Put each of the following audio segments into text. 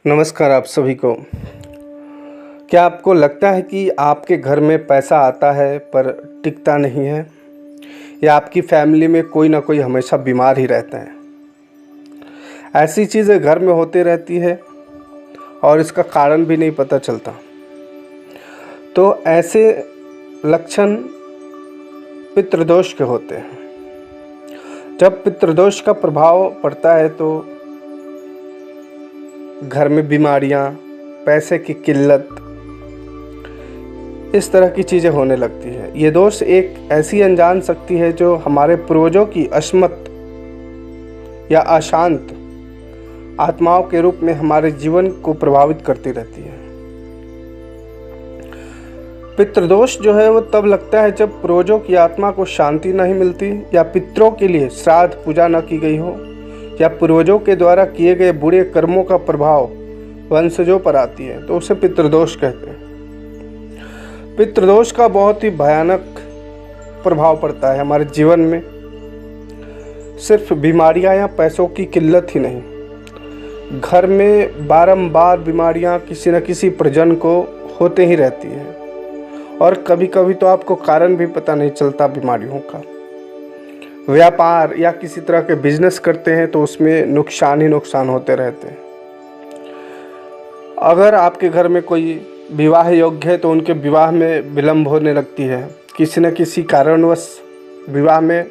नमस्कार आप सभी को। क्या आपको लगता है कि आपके घर में पैसा आता है पर टिकता नहीं है, या आपकी फैमिली में कोई ना कोई हमेशा बीमार ही रहता है? ऐसी चीज़ें घर में होती रहती है और इसका कारण भी नहीं पता चलता। तो ऐसे लक्षण पितृदोष के होते हैं। जब पितृदोष का प्रभाव पड़ता है तो घर में बीमारियां, पैसे की किल्लत, इस तरह की चीज़ें होने लगती है। ये दोष एक ऐसी अनजान शक्ति है जो हमारे पूर्वजों की अक्षमत या अशांत आत्माओं के रूप में हमारे जीवन को प्रभावित करती रहती है। पितृदोष जो है वो तब लगता है जब पूर्वजों की आत्मा को शांति नहीं मिलती, या पितरों के लिए श्राद्ध पूजा न की गई हो, या पूर्वजों के द्वारा किए गए बुरे कर्मों का प्रभाव वंशजों पर आती है, तो उसे पितृदोष कहते हैं। पितृदोष का बहुत ही भयानक प्रभाव पड़ता है हमारे जीवन में। सिर्फ बीमारियां या पैसों की किल्लत ही नहीं, घर में बारंबार बीमारियां किसी न किसी परिजन को होते ही रहती है, और कभी कभी तो आपको कारण भी पता नहीं चलता बीमारियों का। व्यापार या किसी तरह के बिजनेस करते हैं तो उसमें नुकसान ही नुकसान होते रहते हैं। अगर आपके घर में कोई विवाह योग्य है तो उनके विवाह में विलंब होने लगती है, किसी न किसी कारणवश विवाह में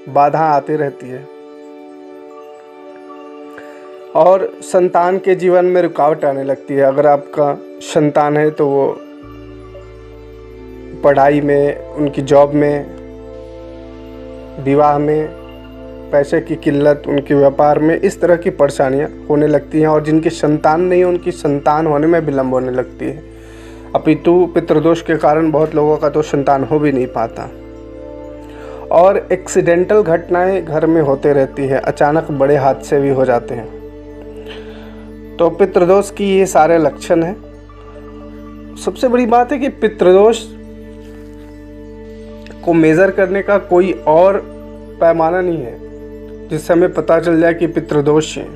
बाधा आती रहती है, और संतान के जीवन में रुकावट आने लगती है। अगर आपका संतान है तो वो पढ़ाई में, उनकी जॉब में, विवाह में, पैसे की किल्लत, उनके व्यापार में, इस तरह की परेशानियां होने लगती हैं। और जिनकी संतान नहीं है उनकी संतान होने में विलंब होने लगती है। अपितु पितृदोष के कारण बहुत लोगों का तो संतान हो भी नहीं पाता। और एक्सीडेंटल घटनाएं घर में होते रहती है, अचानक बड़े हादसे भी हो जाते हैं। तो पितृदोष की ये सारे लक्षण हैं। सबसे बड़ी बात है कि पितृदोष को मेज़र करने का कोई और पैमाना नहीं है जिससे हमें पता चल जाए कि पितृदोष है।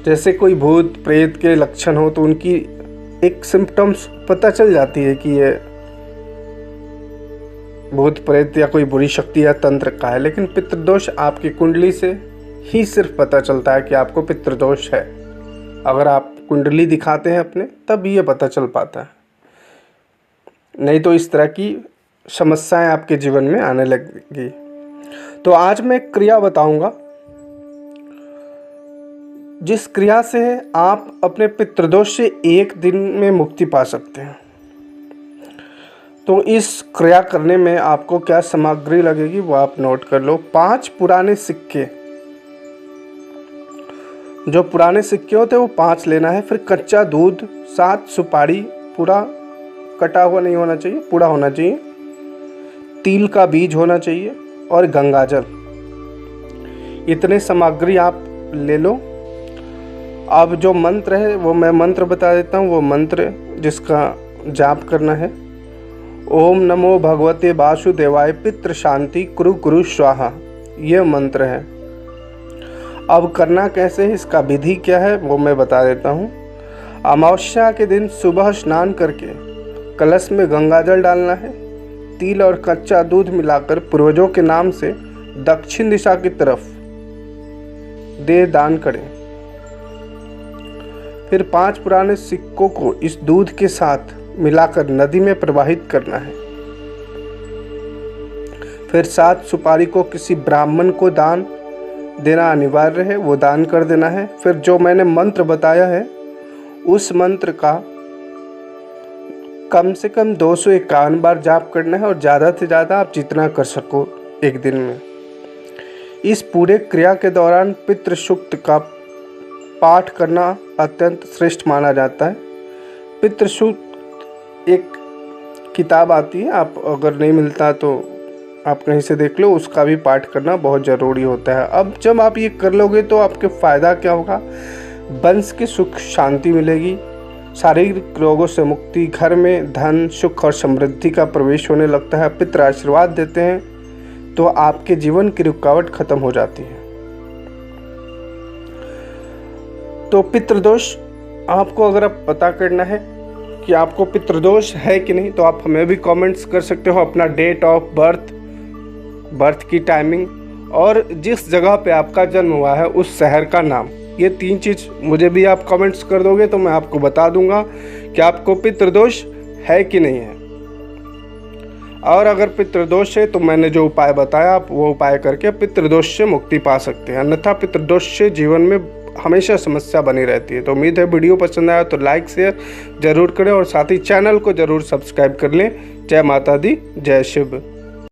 जैसे कोई भूत प्रेत के लक्षण हो तो उनकी एक सिम्टम्स पता चल जाती है कि ये भूत प्रेत या कोई बुरी शक्ति या तंत्र का है, लेकिन पितृदोष आपकी कुंडली से ही सिर्फ पता चलता है कि आपको पितृदोष है। अगर आप कुंडली दिखाते हैं अपने, तब ये पता चल पाता है, नहीं तो इस तरह की समस्याएं आपके जीवन में आने लगेगी। तो आज मैं क्रिया बताऊंगा जिस क्रिया से आप अपने पितृदोष से एक दिन में मुक्ति पा सकते हैं। तो इस क्रिया करने में आपको क्या सामग्री लगेगी वो आप नोट कर लो। 5 पुराने सिक्के, जो पुराने सिक्के होते हैं वो 5 लेना है। फिर कच्चा दूध, 7 सुपारी, पूरा कटा हुआ नहीं होना चाहिए, पूरा होना चाहिए। तिल का बीज होना चाहिए और गंगाजल। इतने सामग्री आप ले लो। अब जो मंत्र है वो मैं मंत्र बता देता हूँ। वो मंत्र जिसका जाप करना है, ओम नमो भगवते वासुदेवाय पितृ शांति कुरु कुरु स्वाहा, ये मंत्र है। अब करना कैसे है, इसका विधि क्या है वो मैं बता देता हूँ। अमावस्या के दिन सुबह स्नान करके कलश में गंगाजल डालना है। तिल और कच्चा दूध मिलाकर पूर्वजों के नाम से दक्षिण दिशा की तरफ दे दान करें। फिर 5 पुराने सिक्कों को इस दूध के साथ मिलाकर नदी में प्रवाहित करना है। फिर 7 सुपारी को किसी ब्राह्मण को दान देना अनिवार्य है, वो दान कर देना है। फिर जो मैंने मंत्र बताया है उस मंत्र का कम से कम 251 बार जाप करना है, और ज़्यादा से ज़्यादा आप जितना कर सको एक दिन में। इस पूरे क्रिया के दौरान पितृ सूक्त का पाठ करना अत्यंत श्रेष्ठ माना जाता है। पितृ सूक्त एक किताब आती है, आप अगर नहीं मिलता तो आप कहीं से देख लो, उसका भी पाठ करना बहुत ज़रूरी होता है। अब जब आप ये कर लोगे तो आपके फ़ायदा क्या होगा, वंश की सुख शांति मिलेगी, शारीरिक रोगों से मुक्ति, घर में धन सुख और समृद्धि का प्रवेश होने लगता है। पितृ आशीर्वाद देते हैं तो आपके जीवन की रुकावट खत्म हो जाती है। तो पितृदोष आपको अगर आप पता करना है कि आपको पितृदोष है कि नहीं, तो आप हमें भी कमेंट्स कर सकते हो, अपना डेट ऑफ बर्थ की टाइमिंग और जिस जगह पे आपका जन्म हुआ है उस शहर का नाम। ये 3 चीज़ मुझे भी आप कमेंट्स कर दोगे तो मैं आपको बता दूंगा कि आपको पितृदोष है कि नहीं है। और अगर पितृदोष है तो मैंने जो उपाय बताया आप वो उपाय करके पितृदोष से मुक्ति पा सकते हैं, अन्यथा पितृदोष से जीवन में हमेशा समस्या बनी रहती है। तो उम्मीद है वीडियो पसंद आया तो लाइक शेयर ज़रूर करें और साथ ही चैनल को ज़रूर सब्सक्राइब कर लें। जय माता दी, जय शिव।